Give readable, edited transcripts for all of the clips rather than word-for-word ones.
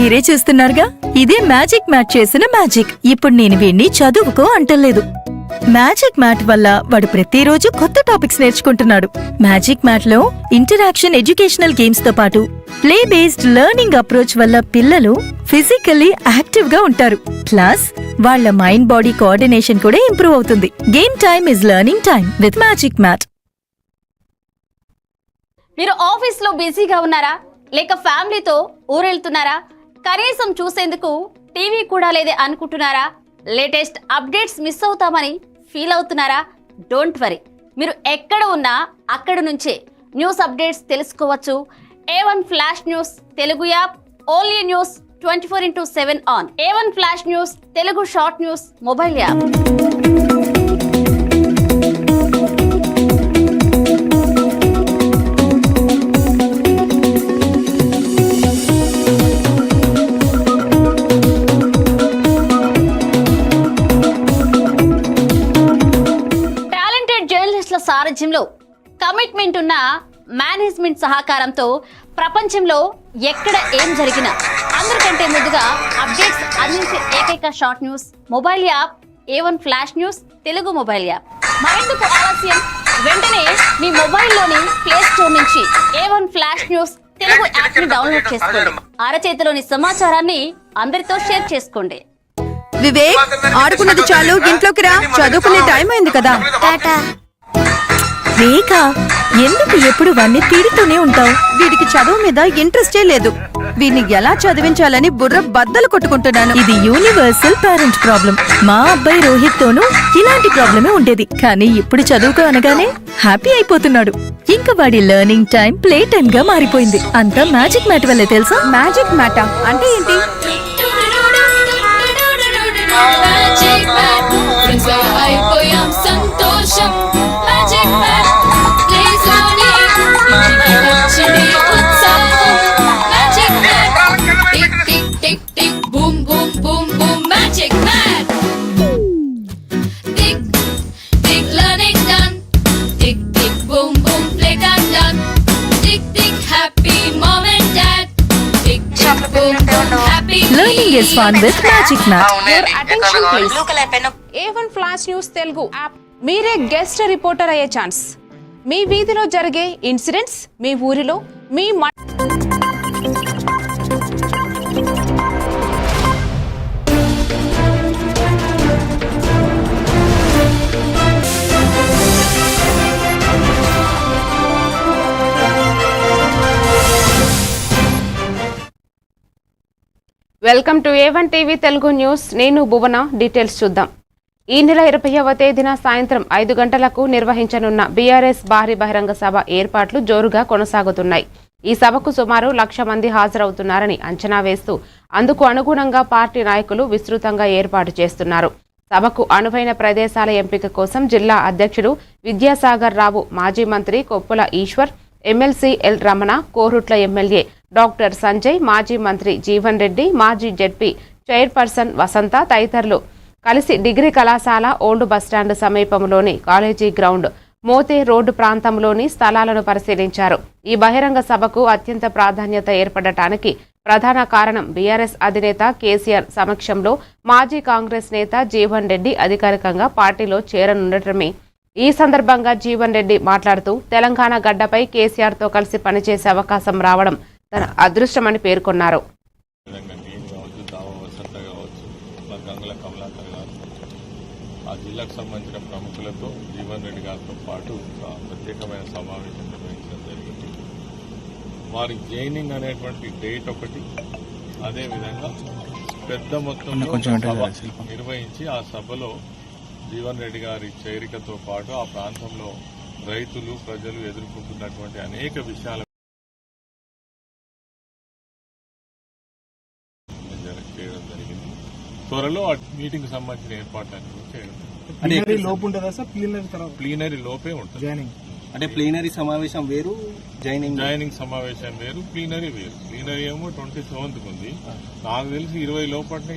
మీరే చూస్తున్నారుగా, ఇదే మ్యాజిక్ మ్యాట్ చేసిన మ్యాజిక్. ఇప్పుడు నేను వీణ్ణి చదువుకో అంటలేదు. మ్యాజిక్ మ్యాట్ వల్ల వాడు ప్రతిరోజు కొత్త టాపిక్స్ నేర్చుకుంటున్నాడు. మ్యాజిక్ మ్యాట్ లో ఇంటరాక్షన్ ఎడ్యుకేషనల్ గేమ్స్ తో పాటు ప్లే బేస్డ్ లెర్నింగ్ అప్రోచ్ వల్ల పిల్లలు ఫిజికల్లీ యాక్టివ్ గా ఉంటారు. ప్లస్ వాళ్ళ మైండ్ బాడీ కోఆర్డినేషన్ కూడా ఇంప్రూవ్ అవుతుంది. Game time is learning time with magic mat. మీరు ఆఫీస్లో బిజీగా ఉన్నారా, లేక ఫ్యామిలీతో ఊరెళ్తున్నారా, కనీసం చూసేందుకు టీవీ కూడా లేదే అనుకుంటున్నారా, లేటెస్ట్ అప్డేట్స్ మిస్ అవుతామని ఫీల్ అవుతున్నారా? డోంట్ వరీ, మీరు ఎక్కడ ఉన్నా అక్కడ నుంచే న్యూస్ అప్డేట్స్ తెలుసుకోవచ్చు. A1 flash news Telugu app, only news 24/7 on. A1 flash news Telugu short news mobile app. సారథ్యంలో కమిట్మెంట్ ఉన్న మేనేజ్మెంట్ సహకారంతో ప్రపంచంలో ఎక్కడ ఏం జరిగినా అందరికంటే ముందుగా అప్డేట్స్ అందించే ఏకైక short news mobile app A1 flash news Telugu mobile app. మరెందుకు ఆలస్యం, వెంటనే మీ మొబైల్లోని ప్లే స్టోర్ నుంచి A1 flash news Telugu app ని డౌన్లోడ్ చేసుకోండి. అరచేతిలోని సమాచారాన్ని అందరితో షేర్ చేసుకోండి. వివేక్, ఆడుకున్నది చాలు, ఇంట్లోకి రా, చదువుకునే టైం అయింది కదా. రేఖ, ఎందుకు ఎప్పుడు వాణ్ణి తిడుతూనే ఉంటావు? వీడికి చదువు మీద ఇంట్రెస్టే లేదు. వీడిని ఎలా చదివించాలని బుర్ర బద్దలు కొట్టుకుంటున్నాను. ఇది యూనివర్సల్ పేరెంట్ ప్రాబ్లం. మా అబ్బాయి రోహిత్ తోనూ ఇలాంటి ప్రాబ్లమే ఉండేది, కానీ ఇప్పుడు చదువుకో అనగానే హ్యాపీ అయిపోతున్నాడు. ఇంకా వాడి లెర్నింగ్ టైం ప్లే టైం గా మారిపోయింది. అంతా మ్యాజిక్ మ్యాట్ వల్లే తెలుసా? మ్యాజిక్ మ్యాటా అంటే ఏంటి? Learning is fun with Magic Mat. Your attention please. A1 flash news Telugu app. మీరే గెస్ట్ రిపోర్టర్ అయ్యే ఛాన్స్. మీ వీధిలో జరిగే ఇన్సిడెంట్స్, మీ ఊరిలో మీ welcome to A1 TV Telugu news. నేను భువన. డీటెయిల్స్ చూద్దాం. ఈ నెల 20వ తేదీన సాయంత్రం 5 గంటలకు నిర్వహించనున్న బీఆర్ఎస్ భారీ బహిరంగ సభ ఏర్పాట్లు జోరుగా కొనసాగుతున్నాయి. ఈ సభకు సుమారు 1,00,000 మంది హాజరవుతున్నారని అంచనా వేస్తూ అందుకు అనుగుణంగా పార్టీ నాయకులు విస్తృతంగా ఏర్పాటు చేస్తున్నారు. సభకు అనువైన ప్రదేశాల ఎంపిక కోసం జిల్లా అధ్యక్షుడు విద్యాసాగర్ రావు, మాజీ మంత్రి Koppula Eshwar, MLC L Ramana, Korutla MLA doctor Sanjay, మాజీ మంత్రి జీవన్ రెడ్డి, మాజీ జెడ్పీ చైర్పర్సన్ వసంత తదితరులు కలిసి డిగ్రీ కళాశాల, ఓల్డ్ బస్టాండ్ సమీపంలోని కాలేజీ గ్రౌండ్, మోతే రోడ్డు ప్రాంతంలోని స్థలాలను పరిశీలించారు. ఈ బహిరంగ సభకు అత్యంత ప్రాధాన్యత ఏర్పడటానికి ప్రధాన కారణం బీఆర్ఎస్ అధినేత కేసీఆర్ సమక్షంలో మాజీ కాంగ్రెస్ నేత జీవన్ రెడ్డి అధికారికంగా పార్టీలో చేరనుండటమే. ఈ సందర్భంగా జీవన్ రెడ్డి మాట్లాడుతూ తెలంగాణ గడ్డపై కేసీఆర్తో కలిసి పనిచేసే అవకాశం రావడం తన అదృష్టమని పేర్కొన్నారు. ఆ జిల్లాకు సంబంధించిన ప్రముఖులతో జీవన్ రెడ్డి గారితో పాటు ప్రత్యేకమైన సమావేశం నిర్వహించడం జరిగింది. వారి జైనింగ్ అనేటువంటి డేట్ ఒకటి, అదేవిధంగా పెద్ద మొత్తంలో సభ నిర్వహించి ఆ సభలో జీవన్ రెడ్డి గారి చేరికతో పాటు ఆ ప్రాంతంలో రైతులు, ప్రజలు ఎదుర్కొంటున్నటువంటి అనేక విషయాల చేయడం జరిగింది. త్వరలో ఆ మీటింగ్ సంబంధించిన ఏర్పాట్లన్నీ చేయడం. ప్లీనరీ లోపే ఉంటుంది. అంటే ప్లీనరీ సమావేశం వేరు, జాయినింగ్ సమావేశం వేరు, ప్లీనరీ వేరు. ప్లీనరీ ఏమో 27th ఉంది. నాకు తెలిసి 20 లోపలనే.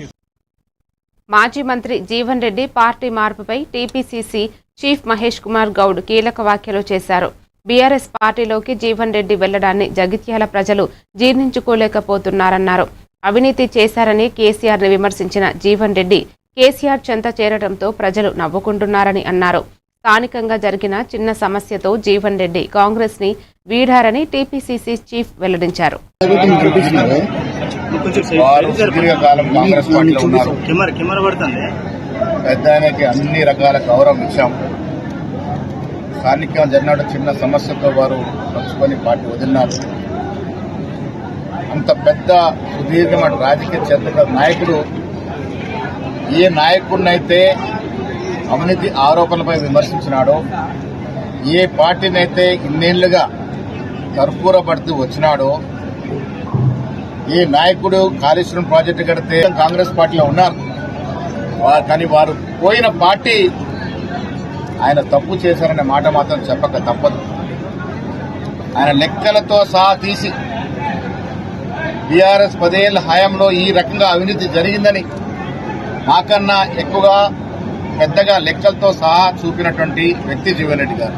మాజీ మంత్రి జీవన్ రెడ్డి పార్టీ మార్పుపై టీపీసీసీ చీఫ్ మహేష్ కుమార్ గౌడ్ కీలక వ్యాఖ్యలు చేశారు. బీఆర్ఎస్ పార్టీలోకి జీవన్ రెడ్డి వెళ్లడాన్ని జగిత్యాల ప్రజలు జీర్ణించుకోలేకపోతున్నారన్నారు. అవినీతి చేశారని కేసీఆర్ని విమర్శించిన జీవన్ రెడ్డి కేసీఆర్ చెంత చేరడంతో ప్రజలు నవ్వుకుంటున్నారని అన్నారు. స్థానికంగా జరిగిన చిన్న సమస్యతో జీవన్ రెడ్డి కాంగ్రెస్ ని వీడారని టీపీసీసీ చీఫ్ వెల్లడించారు. వారు సుదీర్ఘకాలం కాంగ్రెస్ పార్టీలో ఉన్నారు. పెద్ద ఆయనకి అన్ని రకాల గౌరవం ఇచ్చాం. స్థానికంగా జరిగిన చిన్న సమస్యతో వారు పంచుకొని పార్టీ వదిలినారు. అంత పెద్ద సుదీర్ఘమైన రాజకీయ చరిత్ర నాయకుడు ఏ నాయకుడినైతే అవినీతి ఆరోపణలపై విమర్శించినాడో, ఏ పార్టీనైతే ఇన్నేళ్లుగా కర్పూరపడుతూ వచ్చినాడో, ఏ నాయకుడు కాళేశ్వరం ప్రాజెక్టు కడితే కాంగ్రెస్ పార్టీలో ఉన్నారు. కానీ వారు పోయిన పార్టీ ఆయన తప్పు చేశారనే మాట మాత్రం చెప్పక తప్పదు. ఆయన లెక్కలతో సహా తీసి బీఆర్ఎస్ 10 ఏళ్ల హయాంలో ఈ రకంగా అవినీతి జరిగిందని నాకన్నా ఎక్కువగా పెద్దగా లెక్కలతో సహా చూపినటువంటి వ్యక్తి జీవన్ రెడ్డి గారు.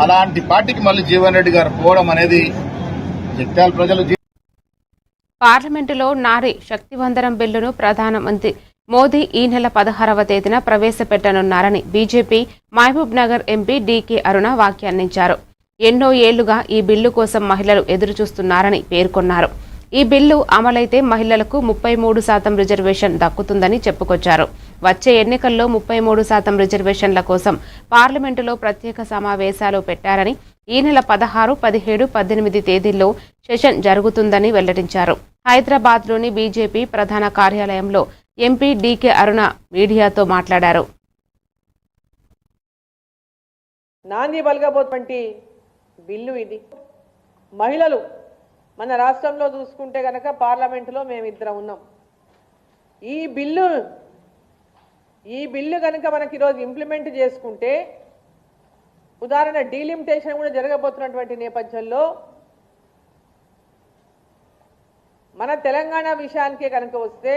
అలాంటి పార్టీకి మళ్ళీ జీవన్ రెడ్డి గారు పోవడం అనేది జగిత్యాల ప్రజలు. పార్లమెంటులో నారీ శక్తివందనం బిల్లును ప్రధానమంత్రి మోదీ ఈ నెల 16వ తేదీన ప్రవేశపెట్టనున్నారని BJP Mahbubnagar MP DK Aruna వ్యాఖ్యానించారు. ఎన్నో ఏళ్లుగా ఈ బిల్లు కోసం మహిళలు ఎదురుచూస్తున్నారని పేర్కొన్నారు. ఈ బిల్లు అమలైతే మహిళలకు 33% రిజర్వేషన్ దక్కుతుందని చెప్పుకొచ్చారు. వచ్చే ఎన్నికల్లో 33% రిజర్వేషన్ల కోసం పార్లమెంటులో ప్రత్యేక సమావేశాలు పెట్టారని, ఈ నెల 16, 17, 18 తేదీల్లో సెషన్ జరుగుతుందని వెల్లడించారు. హైదరాబాద్లోని బీజేపీ ప్రధాన కార్యాలయంలో ఎంపీ డీకే అరుణ మీడియాతో మాట్లాడారు. నాంది పలకబోటువంటి బిల్లు ఇది. మహిళలు మన రాష్ట్రంలో చూసుకుంటే కనుక పార్లమెంటులో మేమిద్దరం ఉన్నాం. ఈ బిల్లు కనుక మనకి ఈరోజు ఇంప్లిమెంట్ చేసుకుంటే, ఉదాహరణ డీలిమిటేషన్ కూడా జరగబోతున్నటువంటి నేపథ్యంలో మన తెలంగాణ విషయానికే కనుక వస్తే,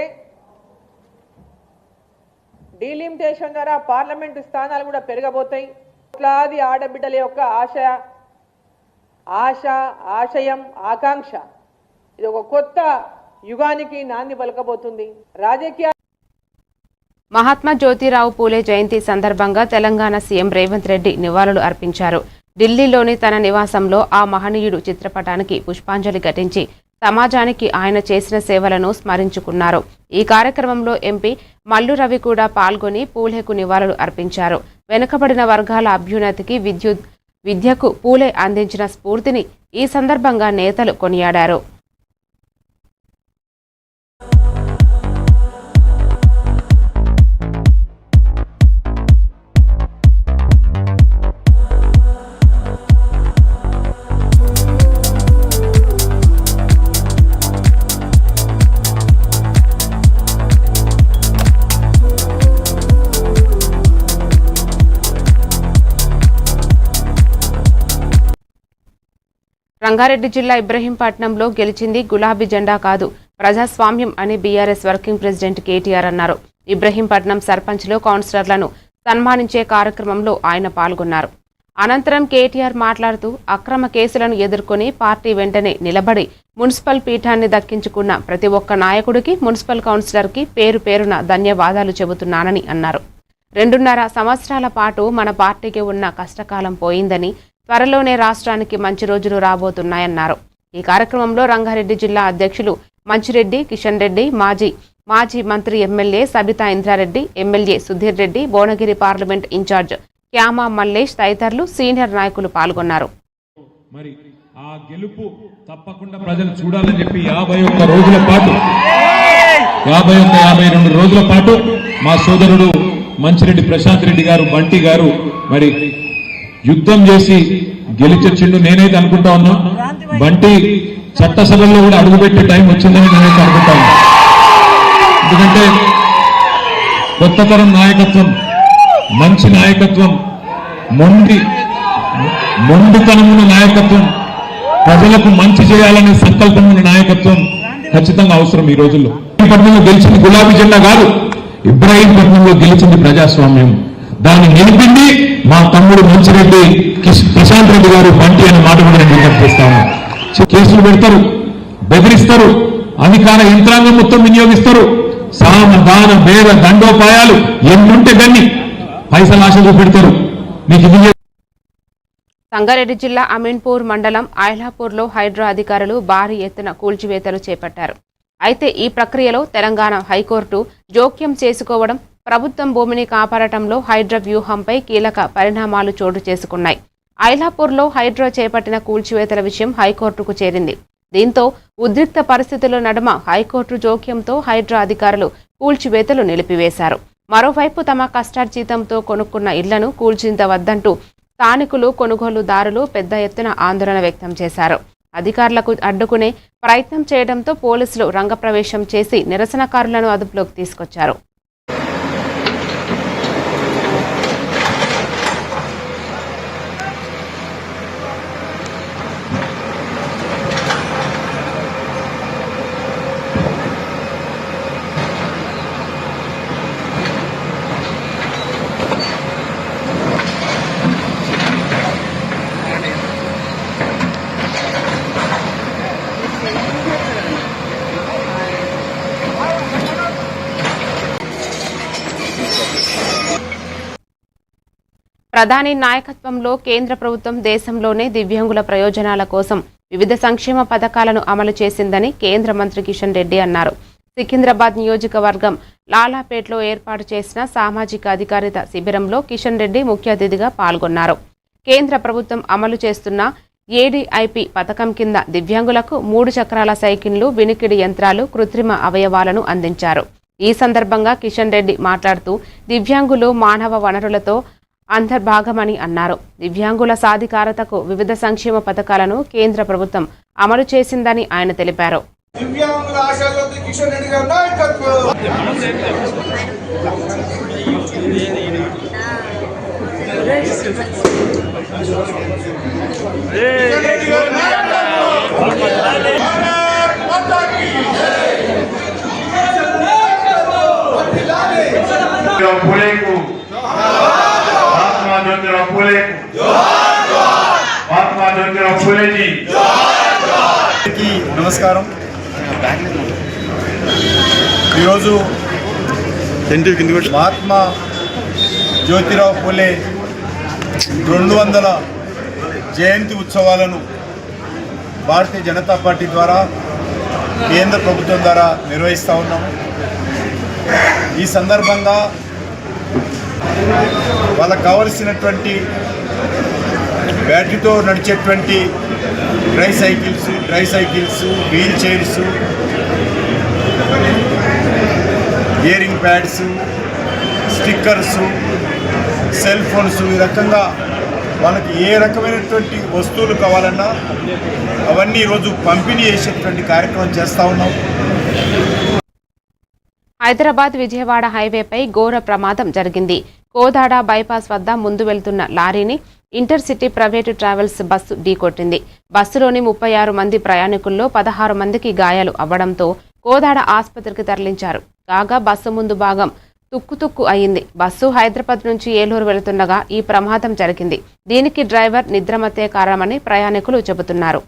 డీలిమిటేషన్ ద్వారా పార్లమెంటు స్థానాలు కూడా పెరగబోతాయి. కోట్లాది ఆడబిడ్డల యొక్క ఆశయం, ఆకాంక్ష, ఇది ఒక కొత్త యుగానికి నాంది పలకబోతుంది. రాజకీయ మహాత్మా జ్యోతిరావు పూలే జయంతి సందర్భంగా తెలంగాణ సీఎం రేవంత్ రెడ్డి నివాళులు అర్పించారు. ఢిల్లీలోని తన నివాసంలో ఆ మహనీయుడు చిత్రపటానికి పుష్పాంజలి ఘటించి సమాజానికి ఆయన చేసిన సేవలను స్మరించుకున్నారు. ఈ కార్యక్రమంలో ఎంపీ మల్లు రవి కూడా పాల్గొని పూలేకు నివాళులు అర్పించారు. వెనుకబడిన వర్గాల అభ్యున్నతికి విద్యకు పూలే అందించిన స్ఫూర్తిని ఈ సందర్భంగా నేతలు కొనియాడారు. రంగారెడ్డి జిల్లా ఇబ్రహీంపట్నంలో గెలిచింది గులాబీ జెండా కాదు, ప్రజాస్వామ్యం అని బీఆర్ఎస్ వర్కింగ్ ప్రెసిడెంట్ కేటీఆర్ అన్నారు. ఇబ్రహీంపట్నం సర్పంచ్లో కౌన్సిలర్లను సన్మానించే కార్యక్రమంలో ఆయన పాల్గొన్నారు. అనంతరం కేటీఆర్ మాట్లాడుతూ అక్రమ కేసులను ఎదుర్కొని పార్టీ వెంటనే నిలబడి మున్సిపల్ పీఠాన్ని దక్కించుకున్న ప్రతి ఒక్క నాయకుడికి, మున్సిపల్ కౌన్సిలర్కి పేరు పేరున ధన్యవాదాలు చెబుతున్నానని అన్నారు. 2.5 సంవత్సరాల పాటు మన పార్టీకి ఉన్న కష్టకాలం పోయిందని, త్వరలోనే రాష్ట్రానికి మంచి రోజులు రాబోతున్నాయన్నారు. ఈ కార్యక్రమంలో రంగారెడ్డి జిల్లా అధ్యక్షులు మంచిరెడ్డి కిషన్ రెడ్డి, మాజీ మంత్రి MLA Sabitha Indra Reddy, MLA Sudheer Reddy, Bhuvanagiri parliament incharge Kyama Mallesh తదితరులు సీనియర్ నాయకులు పాల్గొన్నారు. మరి ఆ గెలుపు తప్పకుండా ప్రజలు చూడాలని చెప్పి 51 రోజుల పాటు 52 రోజుల పాటు మా సోదరుడు మంచిరెడ్డి ప్రశాంత్ రెడ్డి గారు, బంటి గారు మరి యుద్ధం చేసి గెలిచొచ్చిండు. నేనైతే అనుకుంటా ఉన్నా బంటి చట్టసభల్లో కూడా అడుగుపెట్టే టైం వచ్చిందని నేనైతే అనుకుంటా ఉన్నా. ఎందుకంటే కొత్త తరం నాయకత్వం, మంచి నాయకత్వం, మొండితనమున్న నాయకత్వం, ప్రజలకు మంచి చేయాలనే సంకల్పం ఉన్న నాయకత్వం ఖచ్చితంగా అవసరం ఈ రోజుల్లో. ఇబ్రహీంపట్నంలో గెలిచింది గులాబీ జెండా కాదు, ఇబ్రహీంపట్నంలో గెలిచింది ప్రజాస్వామ్యం. దాన్ని నిలిపింది మా తమ్ముడు మంచిరెడ్డి ప్రశాంత్ రెడ్డి గారు, బంటి అనే మాట కూడా నేను విజ్ఞప్తి చేస్తాను. కేసులు పెడతారు, బెదిరిస్తారు, అధికార యంత్రాంగం మొత్తం వినియోగిస్తారు. సామ దాన భేద దండోపాయాలు ఎన్నుంటే దాన్ని పైసలు ఆశ చూపెడతారు. మీకు ఇది సంగారెడ్డి జిల్లా అమీన్పూర్ మండలం ఐలాపూర్లో హైడ్రా అధికారులు భారీ ఎత్తున కూల్చివేతలు చేపట్టారు. అయితే ఈ ప్రక్రియలో తెలంగాణ హైకోర్టు జోక్యం చేసుకోవడం, ప్రభుత్వం భూమిని కాపాడటంలో హైడ్రా వ్యూహంపై కీలక పరిణామాలు చోటు చేసుకున్నాయి. ఐలాపూర్లో హైడ్రా చేపట్టిన కూల్చివేతల విషయం హైకోర్టుకు చేరింది. దీంతో ఉద్రిక్త పరిస్థితుల నడుమ హైకోర్టు జోక్యంతో హైడ్రా అధికారులు కూల్చివేతలు నిలిపివేశారు. మరోవైపు తమ కష్టార్జితంతో కొనుక్కున్న ఇళ్లను కూల్చించవద్దంటూ స్థానికులు, కొనుగోలుదారులు పెద్ద ఎత్తున ఆందోళన వ్యక్తం చేశారు. అధికారులకు అడ్డుకునే ప్రయత్నం చేయడంతో పోలీసులు రంగప్రవేశం చేసి నిరసనకారులను అదుపులోకి తీసుకొచ్చారు. ప్రధాని నాయకత్వంలో కేంద్ర ప్రభుత్వం దేశంలోనే దివ్యాంగుల ప్రయోజనాల కోసం వివిధ సంక్షేమ పథకాలను అమలు చేసిందని కేంద్ర మంత్రి కిషన్ రెడ్డి అన్నారు. సికింద్రాబాద్ నియోజకవర్గం లాలాపేట్లో ఏర్పాటు చేసిన సామాజిక అధికారిత శిబిరంలో కిషన్ రెడ్డి ముఖ్య అతిథిగా పాల్గొన్నారు. కేంద్ర ప్రభుత్వం అమలు చేస్తున్న ఏడీఐపీ పథకం కింద దివ్యాంగులకు 3 చక్రాల సైకిళ్లు, వినికిడి యంత్రాలు, కృత్రిమ అవయవాలను అందించారు. ఈ సందర్భంగా కిషన్ రెడ్డి మాట్లాడుతూ దివ్యాంగులు మానవ వనరులతో అంతర్భాగమని అన్నారు. దివ్యాంగుల సాధికారతకు వివిధ సంక్షేమ పథకాలను కేంద్ర ప్రభుత్వం అమలు చేసిందని ఆయన తెలిపారు. నమస్కారం. ఈరోజు మహాత్మా జ్యోతిరావు పూలే 200వ జయంతి ఉత్సవాలను భారతీయ జనతా పార్టీ ద్వారా, కేంద్ర ప్రభుత్వం ద్వారా నిర్వహిస్తూ ఉన్నాము. ఈ సందర్భంగా వాళ్ళకు కావలసినటువంటి బ్యాటరీతో నడిచేటువంటి tricycles, wheelchairs, hearing pads, stickers, cell phones, ఈ రకంగా వాళ్ళకి ఏ రకమైనటువంటి వస్తువులు కావాలన్నా అవన్నీ ఈరోజు పంపిణీ చేసేటువంటి కార్యక్రమం చేస్తూ ఉన్నాం. హైదరాబాద్ విజయవాడ హైవేపై ఘోర ప్రమాదం జరిగింది. కోదాడ బైపాస్ వద్ద ముందు వెళ్తున్న లారీని ఇంటర్సిటీ ప్రైవేటు ట్రావెల్స్ బస్సు ఢీకొట్టింది. బస్సులోని 36 మంది ప్రయాణికుల్లో 16 మందికి గాయాలు అవ్వడంతో కోదాడ ఆసుపత్రికి తరలించారు. కాగా బస్సు ముందు భాగం తుక్కు అయింది. బస్సు హైదరాబాద్ నుంచి ఏలూరు వెళుతుండగా ఈ ప్రమాదం జరిగింది. దీనికి డ్రైవర్ నిద్రమత్తే కారణమని ప్రయాణికులు చెబుతున్నారు.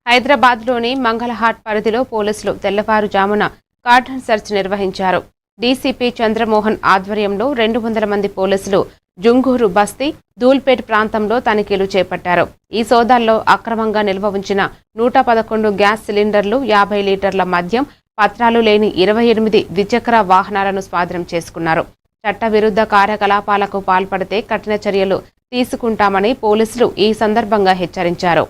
హైదరాబాద్లోని మంగళహాట్ పరిధిలో పోలీసులు తెల్లవారుజామున కార్డన్ సెర్చ్ నిర్వహించారు. డీసీపీ చంద్రమోహన్ ఆధ్వర్యంలో 200 మంది పోలీసులు జుంగూరు బస్తీ, ధూల్పేట్ ప్రాంతంలో తనిఖీలు చేపట్టారు. ఈ సోదాల్లో అక్రమంగా నిల్వ ఉంచిన 111 గ్యాస్ సిలిండర్లు, 50 లీటర్ల మద్యం, పత్రాలు లేని 28 ద్విచక్ర వాహనాలను స్వాధీనం చేసుకున్నారు. చట్టవిరుద్ధ కార్యకలాపాలకు పాల్పడితే కఠిన చర్యలు తీసుకుంటామని పోలీసులు ఈ సందర్భంగా హెచ్చరించారు.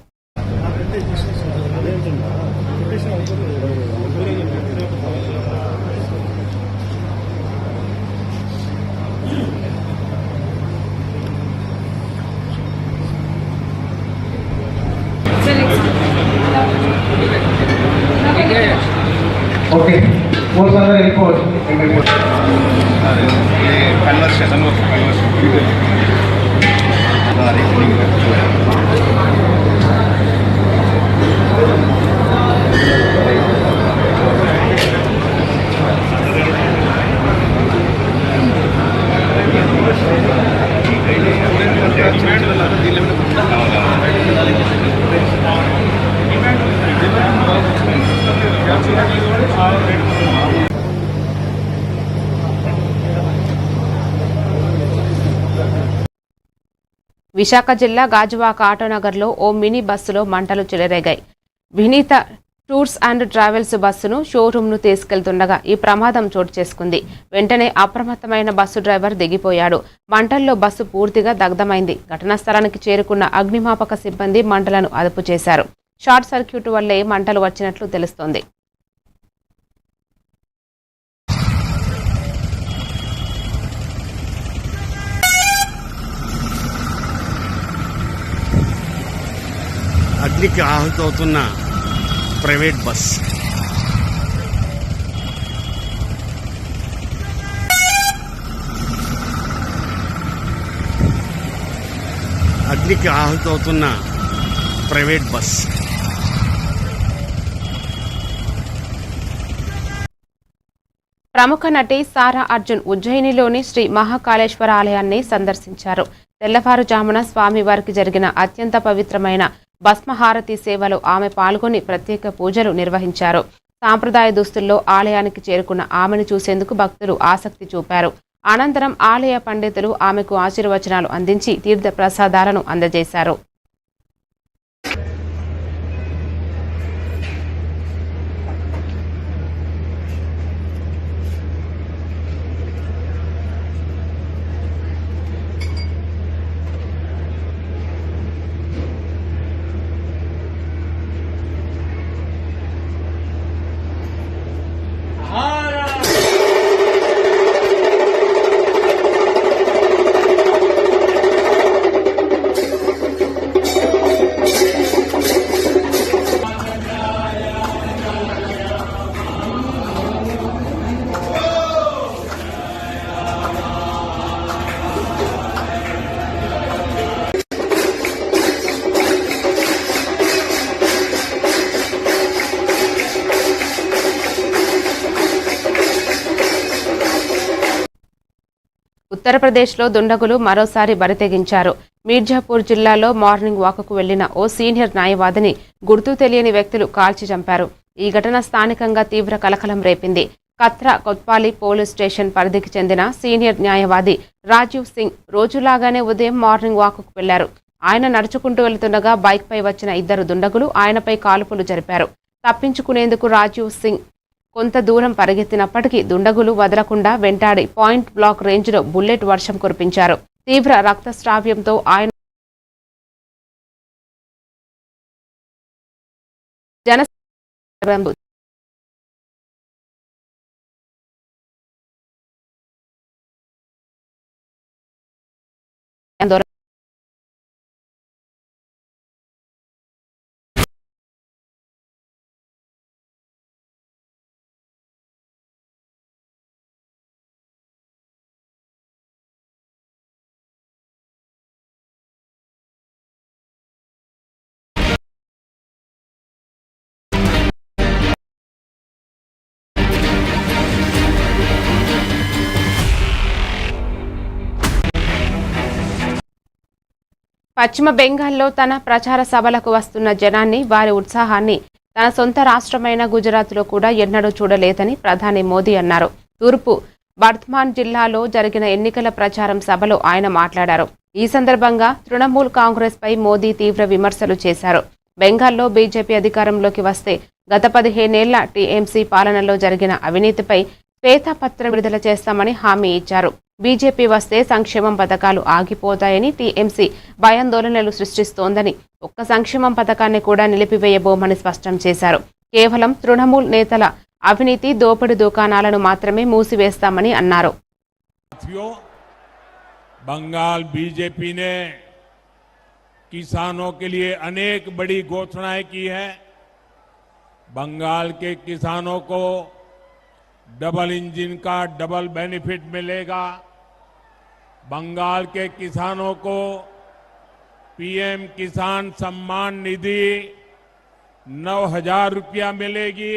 విశాఖ జిల్లా గాజువాక ఆటోనగర్లో ఓ మినీ బస్సులో మంటలు చెలరేగాయి. వినీత టూర్స్ అండ్ ట్రావెల్స్ బస్సును షోరూంను తీసుకెళ్తుండగా ఈ ప్రమాదం చోటు చేసుకుంది. వెంటనే అప్రమత్తమైన బస్సు డ్రైవర్ దిగిపోయాడు. మంటల్లో బస్సు పూర్తిగా దగ్ధమైంది. ఘటనా స్థలానికి చేరుకున్న అగ్నిమాపక సిబ్బంది మంటలను అదుపు చేశారు. షార్ట్ సర్క్యూట్ వల్లే మంటలు వచ్చినట్లు తెలుస్తోంది. అగ్నికి ఆహుతవుతున్న ప్రైవేట్ బస్. అగ్నికి ఆహుతవుతున్న ప్రైవేట్ బస్. ప్రముఖ నటి సారా అర్జున్ ఉజ్జయినిలోని శ్రీ మహాకాళేశ్వర ఆలయాన్ని సందర్శించారు. తెల్లవారుజామున స్వామివారికి జరిగిన అత్యంత పవిత్రమైన భస్మహారతి సేవలో ఆమె పాల్గొని ప్రత్యేక పూజలు నిర్వహించారు. సాంప్రదాయ దుస్తుల్లో ఆలయానికి చేరుకున్న ఆమెను చూసేందుకు భక్తులు ఆసక్తి చూపారు. అనంతరం ఆలయ పండితులు ఆమెకు ఆశీర్వచనాలు అందించి తీర్థ ప్రసాదాలను అందజేశారు. ఉత్తరప్రదేశ్లో దుండగులు మరోసారి బరితెగించారు. మీర్జాపూర్ జిల్లాలో మార్నింగ్ వాక్కు వెళ్లిన ఓ సీనియర్ న్యాయవాదిని గుర్తు తెలియని వ్యక్తులు కాల్చి చంపారు. ఈ ఘటన స్థానికంగా తీవ్ర కలకలం రేపింది. కత్రా కొత్పాలి పోలీస్ స్టేషన్ పరిధికి చెందిన సీనియర్ న్యాయవాది రాజీవ్ సింగ్ రోజులాగానే ఉదయం మార్నింగ్ వాక్కు వెళ్లారు. ఆయన నడుచుకుంటూ వెళ్తుండగా బైక్పై వచ్చిన ఇద్దరు దుండగులు ఆయనపై కాల్పులు జరిపారు. తప్పించుకునేందుకు రాజీవ్ సింగ్ కొంత దూరం పరిగెత్తినప్పటికీ దుండగులు వదలకుండా వెంటాడి పాయింట్ బ్లాక్ రేంజ్లో బుల్లెట్ వర్షం కురిపించారు. తీవ్ర రక్తస్రావ్యంతో ఆయన పశ్చిమ బెంగాల్లో తన ప్రచార సభలకు వస్తున్న జనాన్ని, వారి ఉత్సాహాన్ని తన సొంత రాష్ట్రమైన గుజరాత్లో కూడా ఎన్నడూ చూడలేదని ప్రధాని మోదీ అన్నారు. తూర్పు బర్ధ్మాన్ జిల్లాలో జరిగిన ఎన్నికల ప్రచారం సభలో ఆయన మాట్లాడారు. ఈ సందర్భంగా తృణమూల్ కాంగ్రెస్ పై మోదీ తీవ్ర విమర్శలు చేశారు. బెంగాల్లో బీజేపీ అధికారంలోకి వస్తే గత 15 ఏళ్ల టీఎంసీ పాలనలో జరిగిన అవినీతిపై శ్వేతపత్రం విడుదల చేస్తామని హామీ ఇచ్చారు. బీజేపీ వస్తే సంక్షేమం పథకాలు ఆగిపోతాయని టీఎంసీ భయాందోళనలు సృష్టిస్తోందని ఒక్క సంక్షేమం పథకాన్ని కూడా నిలిపివేయబోమని స్పష్టం చేశారు. కేవలం తృణమూల్ నేతల అవినీతి దోపిడీ దుకాణాలను మాత్రమే మూసివేస్తామని అన్నారు. बंगाल बीजेपी ने किसानों के लिए अनेक बड़ी घोषणाएं की है. बंगाल के किसानों को डबल इंजन का डबल बेनिफिट मिलेगा. बंगाल के किसानों को पीएम किसान सम्मान निधि 9,000 रुपया मिलेगी.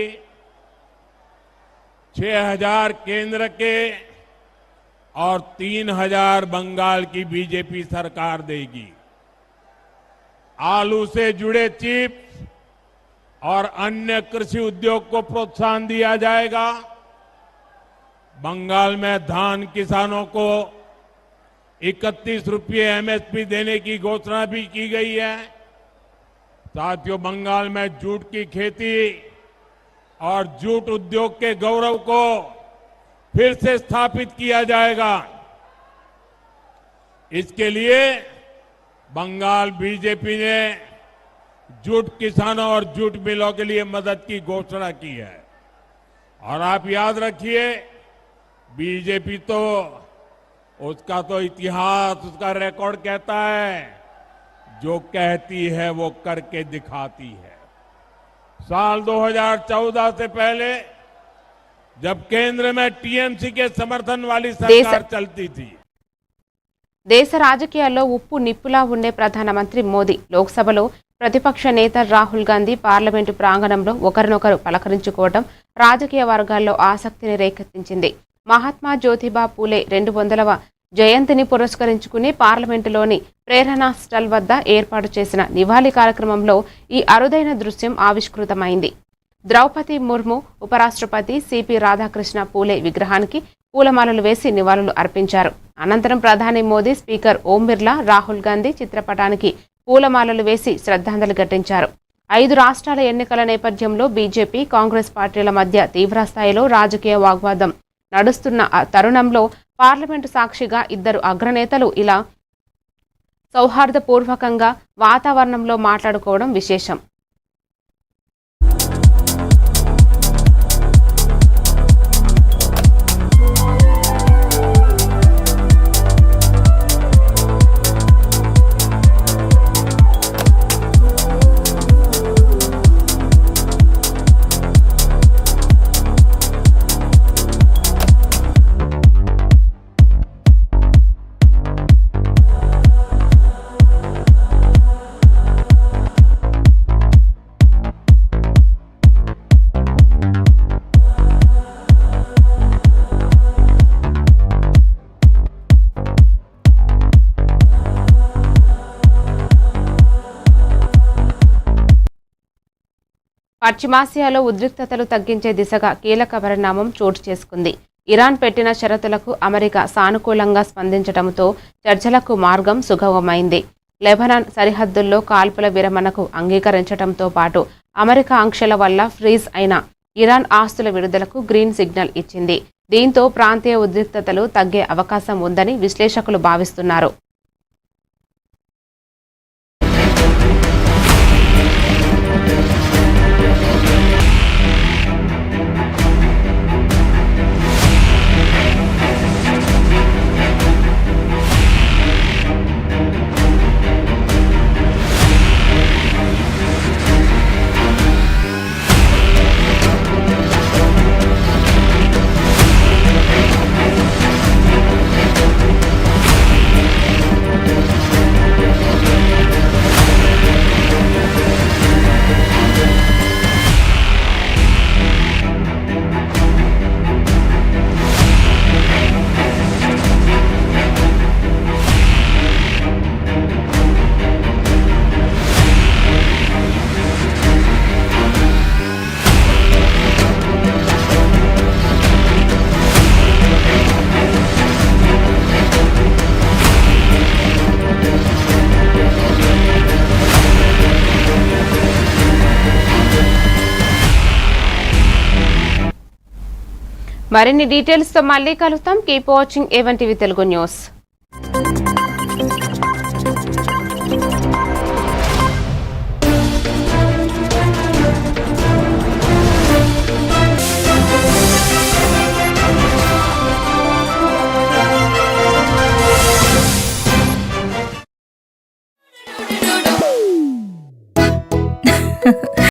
6,000 केंद्र के और 3,000 बंगाल की बीजेपी सरकार देगी. आलू से जुड़े चिप्स और अन्य कृषि उद्योग को प्रोत्साहन दिया जाएगा. बंगाल में धान किसानों को 31 रुपये एमएसपी देने की घोषणा भी की गई है. साथियों, बंगाल में जूट की खेती और जूट उद्योग के गौरव को फिर से स्थापित किया जाएगा. इसके लिए बंगाल बीजेपी ने जूट किसानों और जूट मिलों के लिए मदद की घोषणा की है. और आप याद रखिए, बीजेपी तो उसका तो इतिहास, उसका रिकॉर्ड कहता है, जो कहती है वो करके दिखाती है. साल 2014 से पहले जब केंद्र में टीएमसी के समर्थन वाली सरकार चलती थी. దేశ రాజకీయాల్లో ఉప్పు నిప్పులా ఉండే ప్రధానమంత్రి మోదీ లోక్సభలో ప్రతిపక్ష నేత రాహుల్ గాంధీ పార్లమెంటు ప్రాంగణంలో ఒకరినొకరు పలకరించుకోవడం రాజకీయ వర్గాల్లో ఆసక్తిని రేకెత్తించింది. మహాత్మా జ్యోతిబా పూలే 200వ జయంతిని పురస్కరించుకుని పార్లమెంటులోని ప్రేరణా స్టల్ వద్ద ఏర్పాటు చేసిన నివాళి కార్యక్రమంలో ఈ అరుదైన దృశ్యం ఆవిష్కృతమైంది. ద్రౌపది ముర్ము, ఉపరాష్ట్రపతి సిపి రాధాకృష్ణ పూలే విగ్రహానికి పూలమాలలు వేసి నివాళులు అర్పించారు. అనంతరం ప్రధాని మోదీ, స్పీకర్ ఓం బిర్లా, రాహుల్ గాంధీ చిత్రపటానికి పూలమాలలు వేసి శ్రద్ధాంజలి ఘటించారు. 5 రాష్ట్రాల ఎన్నికల నేపథ్యంలో బీజేపీ, కాంగ్రెస్ పార్టీల మధ్య తీవ్రస్థాయిలో రాజకీయ వాగ్వాదం నడుస్తున్న తరుణంలో పార్లమెంటు సాక్షిగా ఇద్దరు అగ్రనేతలు ఇలా సౌహార్దపూర్వకంగా వాతావరణంలో మాట్లాడుకోవడం విశేషం. పశ్చిమాసియాలో ఉద్రిక్తతలు తగ్గించే దిశగా కీలక పరిణామం చోటు చేసుకుంది. ఇరాన్ పెట్టిన షరతులకు అమెరికా సానుకూలంగా స్పందించడంతో చర్చలకు మార్గం సుగమమైంది. లెబనాన్ సరిహద్దుల్లో కాల్పుల విరమణకు అంగీకరించడంతో పాటు అమెరికా ఆంక్షల వల్ల ఫ్రీజ్ అయిన ఇరాన్ ఆస్తుల విడుదలకు గ్రీన్ సిగ్నల్ ఇచ్చింది. దీంతో ప్రాంతీయ ఉద్రిక్తతలు తగ్గే అవకాశం ఉందని విశ్లేషకులు భావిస్తున్నారు. మరిన్ని డీటెయిల్స్ తో మళ్ళీ కలుస్తాం. Keep watching A1 TV Telugu news.